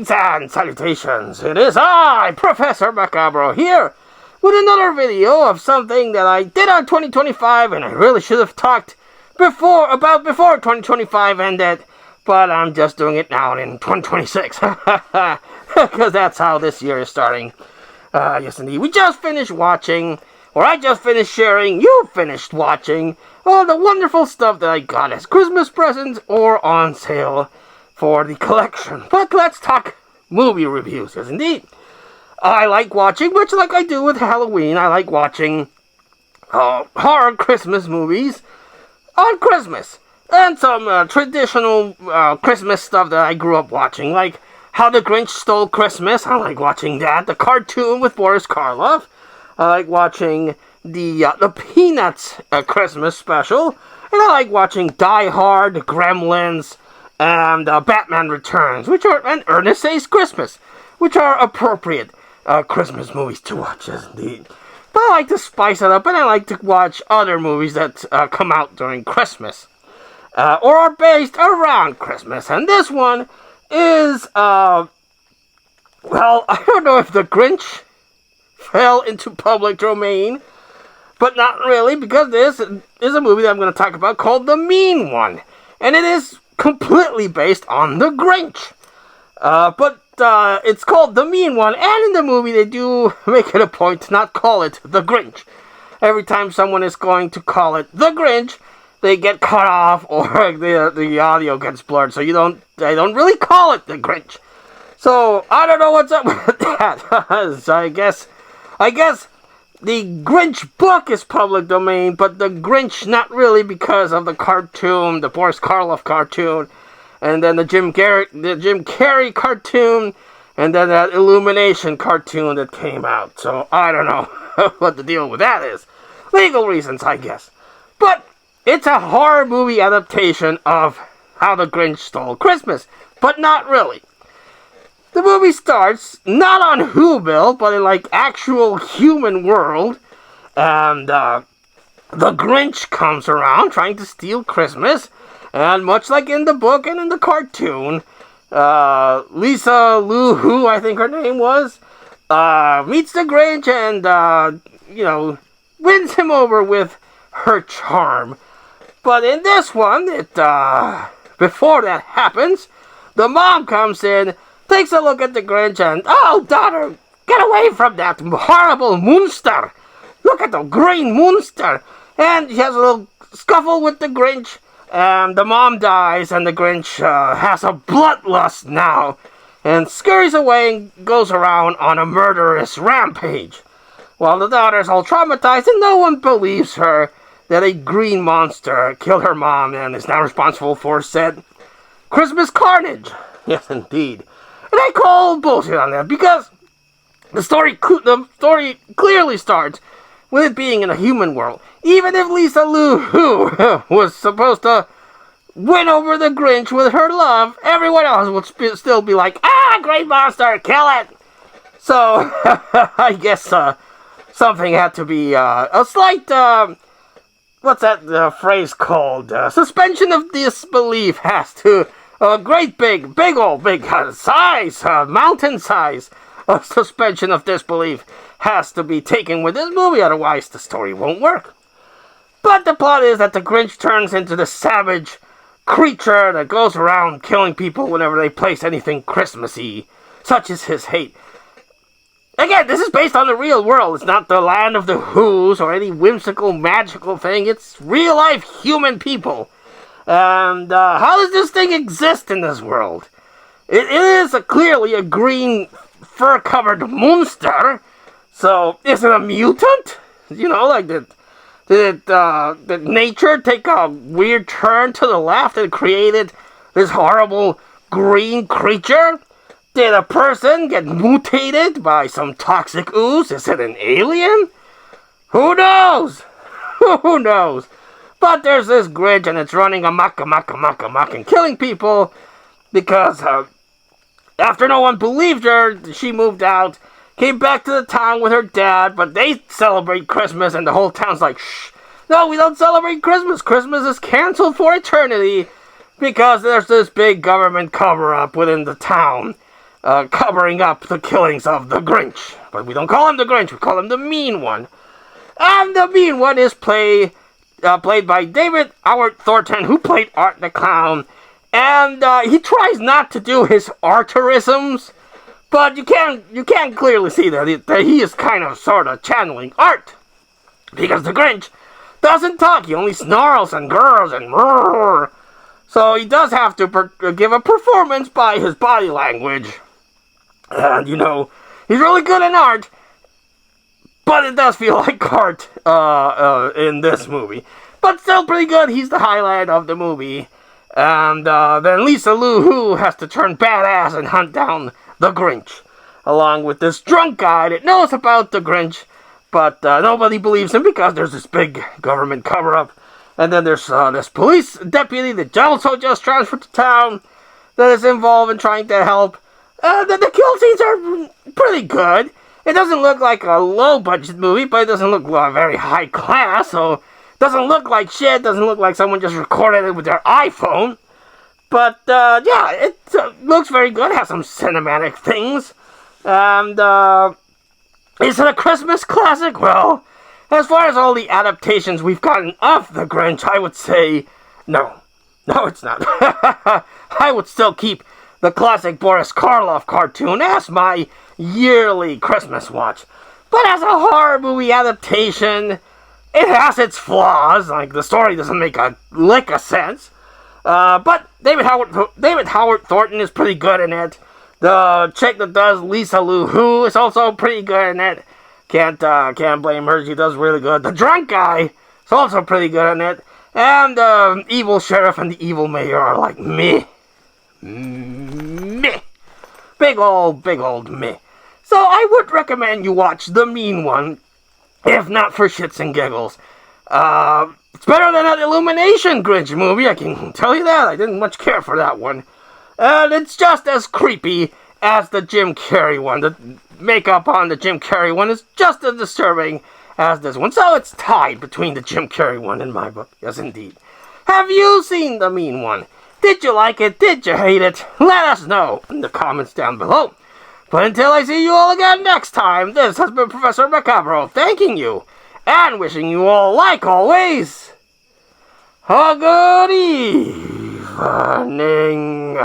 Greetings and salutations. It is I, Professor Macabro, here with another video of something that I did on 2025 and I really should have talked before 2025 ended, but I'm just doing it now in 2026 because that's how this year is starting. Yes, indeed. We just finished watching, or I just finished sharing, you finished watching all the wonderful stuff that I got as Christmas presents or on sale for the collection. But let's talk movie reviews. Yes, indeed. I like watching, much like I do with Halloween, I like watching horror Christmas movies on Christmas. And some traditional Christmas stuff that I grew up watching, like How the Grinch Stole Christmas. I like watching that. The cartoon with Boris Karloff. I like watching the Peanuts Christmas special. And I like watching Die Hard, Gremlins, and Batman Returns, and Ernest Saves Christmas, which are appropriate Christmas movies to watch, yes, indeed. But I like to spice it up, and I like to watch other movies that come out during Christmas, or are based around Christmas. And this one is, well, I don't know if The Grinch fell into public domain, but not really, because this is a movie that I'm going to talk about called The Mean One, and it is completely based on The Grinch. But it's called The Mean One, and in the movie they do make it a point to not call it The Grinch. Every time someone is going to call it The Grinch, they get cut off or the audio gets blurred, so they don't really call it The Grinch. So I don't know what's up with that. So I guess the Grinch book is public domain, but the Grinch not really, because of the cartoon, the Boris Karloff cartoon, and then the Jim Carrey cartoon, and then that Illumination cartoon that came out. So I don't know what the deal with that is. Legal reasons, I guess. But it's a horror movie adaptation of How the Grinch Stole Christmas, but not really. The movie starts not on Whoville, but in like actual human world, and the Grinch comes around trying to steal Christmas, and much like in the book and in the cartoon, Lisa Lou Who, I think her name was, meets the Grinch and wins him over with her charm. But in this one, before that happens, the mom comes in, takes a look at the Grinch and, "Oh, daughter, get away from that horrible monster! Look at the green monster!" And she has a little scuffle with the Grinch, and the mom dies, and the Grinch has a bloodlust now, and scurries away and goes around on a murderous rampage. While the daughter's all traumatized, and no one believes her that a green monster killed her mom and is now responsible for said Christmas carnage. Yes, indeed. And I call bullshit on that, because the story clearly starts with it being in a human world. Even if Lisa Lou Who was supposed to win over the Grinch with her love, everyone else would still be like, great monster, kill it! So, I guess something had to be a slight, what's that phrase called? Suspension of disbelief has to... A great big size, mountain size of suspension of disbelief has to be taken with this movie, otherwise the story won't work. But the plot is that the Grinch turns into the savage creature that goes around killing people whenever they place anything Christmassy. Such is his hate. Again, this is based on the real world. It's not the land of the Who's or any whimsical, magical thing. It's real-life human people. And how does this thing exist in this world? It is clearly a green, fur-covered monster. So, is it a mutant? Did nature take a weird turn to the left and created this horrible green creature? Did a person get mutated by some toxic ooze? Is it an alien? Who knows? Who knows? But there's this Grinch, and it's running amok, and killing people, because after no one believed her, she moved out, came back to the town with her dad, but they celebrate Christmas, and the whole town's like, shh, no, we don't celebrate Christmas. Christmas is canceled for eternity, because there's this big government cover-up within the town. covering up the killings of the Grinch. But we don't call him the Grinch, we call him the Mean One. And the Mean One is played by David Howard Thornton, who played Art the Clown. And he tries not to do his Arterisms, but you can clearly see that he is kind of sort of channeling Art. Because the Grinch doesn't talk, he only snarls and grrrs and roar. So he does have to give a performance by his body language. And, he's really good in Art, but it does feel like Art in this movie. But still pretty good, he's the highlight of the movie. And then Lisa Lou has to turn badass and hunt down the Grinch, along with this drunk guy that knows about the Grinch, but nobody believes him because there's this big government cover-up. And then there's this police deputy that also just transferred to town that is involved in trying to help. The kill scenes are pretty good. It doesn't look like a low-budget movie, but it doesn't look very high class, so it doesn't look like shit. It doesn't look like someone just recorded it with their iPhone. But, yeah, it looks very good. It has some cinematic things. And, is it a Christmas classic? Well, as far as all the adaptations we've gotten of The Grinch, I would say no. No, it's not. I would still keep the classic Boris Karloff cartoon as my yearly Christmas watch. But as a horror movie adaptation, it has its flaws. Like, the story doesn't make a lick of sense. But David Howard Thornton is pretty good in it. The chick that does Lisa Lou Who is also pretty good in it. Can't blame her, she does really good. The drunk guy is also pretty good in it. And the evil sheriff and the evil mayor are like meh. Meh. Big old meh. So I would recommend you watch The Mean One, if not for shits and giggles. It's better than that Illumination Grinch movie, I can tell you that. I didn't much care for that one. And it's just as creepy as the Jim Carrey one. The makeup on the Jim Carrey one is just as disturbing as this one. So it's tied between the Jim Carrey one in my book. Yes, indeed. Have you seen The Mean One? Did you like it? Did you hate it? Let us know in the comments down below. But until I see you all again next time, this has been Professor Macabro thanking you and wishing you all, like always, a good evening.